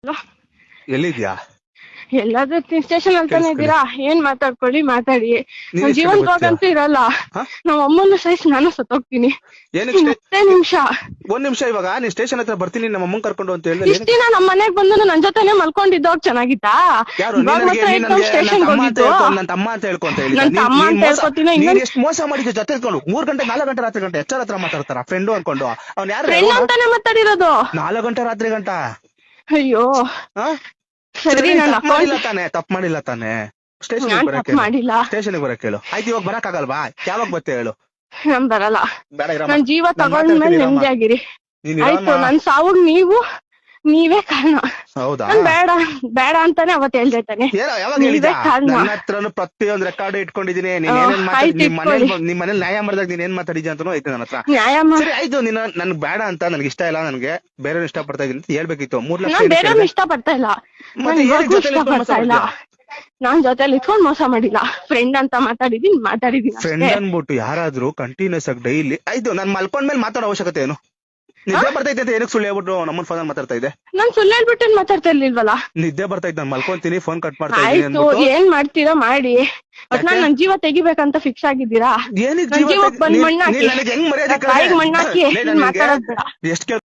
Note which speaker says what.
Speaker 1: Hello,
Speaker 2: ಎಲ್ಲಿದ್ಯಾ?
Speaker 1: ಎಲ್ಲಾದ್ರೂ station ಅಂತಾನೆ
Speaker 2: ಕೇಳಿಸ್ಕೊಳ್ಳಿ.
Speaker 1: ಇದ್ದೀರಾ? ಏನ್ ಮಾತಾಡ್ಕೊಳ್ಳಿ ಮಾತಾಡಿ.
Speaker 2: ನೀನ್
Speaker 1: ನನ್
Speaker 2: ಎಷ್ಟ್ ಗಂಟೆ ಬರ್ತೀಯಾ?
Speaker 1: ಜೀವನದವಾಗಂತೂ ಇರಲ್ಲ.
Speaker 2: ಹಾ?
Speaker 1: ನಾವ್ ಅಮ್ಮನ ಸಹಿಸಿ ನಾನು ಸತ್ತೋಗ್ತೀನಿ.
Speaker 2: ಏನಕ್ಕೆ
Speaker 1: ಮತ್ತೆ ನಿಮಿಷ
Speaker 2: ಒಂದ್ ನಿಮಿಷ, ಇವಾಗ ನೀನ್ ಸ್ಟೇಷನ್ ಹತ್ರ ಬರ್ತೀನಿ ನಮ್ಮ ಅಮ್ಮನ್ ಕರ್ಕೊಂಡು ಅಂತ ಹೇಳಿದ್ರೆ
Speaker 1: ಇಷ್ಟ ದಿನ ನಮ್ ಮನೆಗ್ ಬಂದು ನನ್ ಜೊತೆನೆ ಮಲ್ಕೊಂಡಿದ್ದೋಗ್ ಚೆನ್ನಾಗಿತ್ತಾ?
Speaker 2: ಯಾರು
Speaker 1: ಇವಾಗ ಮಾತ್ರ
Speaker 2: ನೀನ್
Speaker 1: ಏಕ್ದಮ್
Speaker 2: ನನ್
Speaker 1: ಸ್ಟೇಷನ್
Speaker 2: ತಮ್ಮ ಅಂತ
Speaker 1: ಹೋಗಿದ್ದು.
Speaker 2: ಹೇಳ್ಕೊ, ನನ್ ತಮ್ಮ ಅಂತ ಹೇಳ್ಕೊ ಅಂತ ಹೇಳಿದ.
Speaker 1: ನನ್ ತಮ್ಮ ಅಂತ ಹೇಳ್ಕೊತೀನ.
Speaker 2: ನೀನ್
Speaker 1: ಇನ್ನೊಂದ್
Speaker 2: ಎಷ್ಟು ಮೋಸ ಮಾಡಿದ್ದೆ ಜೊತೆ ಇಟ್ಕೊಂಡು 3 ಗಂಟೆ 4 ಗಂಟೆ ರಾತ್ರಿ ಗಂಟೆ ಎಚ್ಚರ ಹತ್ರ ಮಾತಾಡ್ತಾರ ಫ್ರೆಂಡು ಅನ್ಕೊಂಡು. ಅವ್ನ್ ಯಾರು
Speaker 1: ಫ್ರೆಂಡ್ ಅಂತಾನೆ ಮಾತಾಡಿರೋದು.
Speaker 2: 4 ಗಂಟೆ ರಾತ್ರಿ ಗಂಟ?
Speaker 1: ಅಯ್ಯೋ ಸರಿ,
Speaker 2: ಸರಿ,
Speaker 1: ನನ್ನ
Speaker 2: ತಪ್ಪು ಮಾಡಿಲ್ಲ ತಾನೆ? ಸ್ಟೇಷನ್
Speaker 1: ನಾನ್
Speaker 2: ಬರಕ್
Speaker 1: ತಪ್ಪು ಮಾಡಿಲ್ಲ.
Speaker 2: ಸ್ಟೇಷನ್ ಬರಕ್ ಹೇಳು. ಆಯ್ತು, ಇವಾಗ ಬರಕ್ ಆಗಲ್ವಾ? ಯಾವಾಗ ಬರ್ತೀಯ ಹೇಳು?
Speaker 1: ನಾನ್ ಬರಲ್ಲ.
Speaker 2: ಬೇಡ ಇರಮ್ಮ,
Speaker 1: ನನ್ ಜೀವ ತಗೊಂಡ್ಮೇಲೆ ನೆಮ್ಮದಿಯಾಗಿರಿ.
Speaker 2: ನೀನ್
Speaker 1: ಆಯ್ತು,
Speaker 2: ಇರಮ್ಮ.
Speaker 1: ನನ್ ಸಾವುಗ್ ನೀವೇ ಕಾರಣ.
Speaker 2: ಹೌದಾ?
Speaker 1: ನಾನ್ ಬೇಡ ಅಂತಾನೆ ಅವತ್ ಹೇಳ್ದೆ ತಾನೆ.
Speaker 2: ಯಾವಾಗ
Speaker 1: ನೀವೇ
Speaker 2: ಹೇಳಿದ್ಯಾ?
Speaker 1: ಕಾರಣ.
Speaker 2: ನನ್ನ ಹತ್ರನು ಪ್ರತಿಯೊಂದು ರೆಕಾರ್ಡ್ ಇಟ್ಕೊಂಡಿದೀನಿ. ನೀನ್
Speaker 1: ಆಯ್ತು,
Speaker 2: ಏನೇನ್ ಮಾತಾಡಿ
Speaker 1: ಇಟ್ಕೊಳ್ಳಿ.
Speaker 2: ನಿಮ್ ಮನೇಲಿ ನ್ಯಾಯ ಮಾಡಿದಾಗ ನೀನ್ ಏನ್ ಮಾತಾಡಿದ್ಯಾ ಅಂತಾನು ಐತೆ ನನ್ನ ಹತ್ರ.
Speaker 1: ನ್ಯಾಯ
Speaker 2: ಸರಿ ಆಯ್ತು, ನನ್ಗೆ ಬೇಡ ಅಂತ, ನನ್ಗೆ ಇಷ್ಟ ಇಲ್ಲ, ನನ್ಗೆ ಬೇರೆ ಇಷ್ಟ ಪಡ್ತಾ ಇದೀನಿ ಅಂತ ಹೇಳ್ಬೇಕಿತ್ತು. 3 ಲಕ್ಷ
Speaker 1: ನಾನ್
Speaker 2: ಏನಕ್ಕೆ
Speaker 1: ಬೇರೆ
Speaker 2: ಕೇಳ್ದೆ?
Speaker 1: ಇಷ್ಟ ಪಡ್ತಾ ಇಲ್ಲ. ನಾನ್
Speaker 2: ಮತ್ತೆ
Speaker 1: ಇವಾಗೂ
Speaker 2: ಏನಕ್ಕೆ ಜೊತೆಲಿ
Speaker 1: ಇಷ್ಟ
Speaker 2: ಇಟ್ಕೊಂಡು
Speaker 1: ಪಡ್ತಾ ಇಲ್ಲ.
Speaker 2: ಮಾತಾಡ್ತೀಯ?
Speaker 1: ನಾನ್ ಜೊತೆಲಿ ಇಟ್ಕೊಂಡ್ ಮೋಸ ಮಾಡಿಲ್ಲ. ಫ್ರೆಂಡ್ ಅಂತ ಮಾತಾಡಿದೀನಿ
Speaker 2: ಫ್ರೆಂಡ್
Speaker 1: ಅಷ್ಟೇ.
Speaker 2: ಅನ್ಬಿಟ್ಟು ಯಾರಾದ್ರೂ ಕಂಟಿನ್ಯೂಸ್ ಆಗಿ ಡೈಲಿ ಆಯ್ತು ನಾನ್ ಮಲ್ಕೊಂಡ್ಮೇಲೆ ಮಾತಾಡೋ ಅವಶ್ಯಕತೆ ಏನು? ನಿದ್ದೆ ಬರ್ತೈತೆ ಅಂತ ಏನಕ್ಕೆ ಸುಳ್ಳು ಹೇಳ್ಬಿಟ್ಟು ನಮ್ಮನ್ ಫೋನ್ ಮಾತಾಡ್ತಾ ಇದೆ?
Speaker 1: ನಾನ್ ಸುಳ್ಳು ಹೇಳ್ಬಿಟ್ಟು ಮಾತಾಡ್ತಾ ಇರ್ಲಿಲ್ವಲ್ಲ.
Speaker 2: ನಿದ್ದೆ ಬರ್ತೈತೆ, ನಾನು ಮಲ್ಕೊಂತೀನಿ, ಫೋನ್ ಕಟ್ ಮಾಡ್ತಾ ಇದೀನಿ
Speaker 1: ಆಯ್ತು,
Speaker 2: ಅನ್ಬಿಟ್ಟು.
Speaker 1: ಏನ್ ಮಾಡ್ತೀರಾ ಮಾಡಿ. ಒಟ್ ನಾನ್ ನನ್ ಜೀವ ತೆಗಿಬೇಕಂತ ಫಿಕ್ಸ್ ಆಗಿದ್ದೀರಾ?
Speaker 2: ಏನಕ್ಕೆ
Speaker 1: ನನ್ ಜೀವಕ್ ಬಂದ್ ಮಣ್ಣಾಕಿ,
Speaker 2: ನನಗೆ ಹೆಂಗ್ ಮರ್ಯಾದೆ
Speaker 1: ತಾಯಿಗ್ ಮಣ್ಣಾಕಿ ಮಾತಾಡೋದ್ ಬೇಡ.
Speaker 2: ಎಷ್ಟು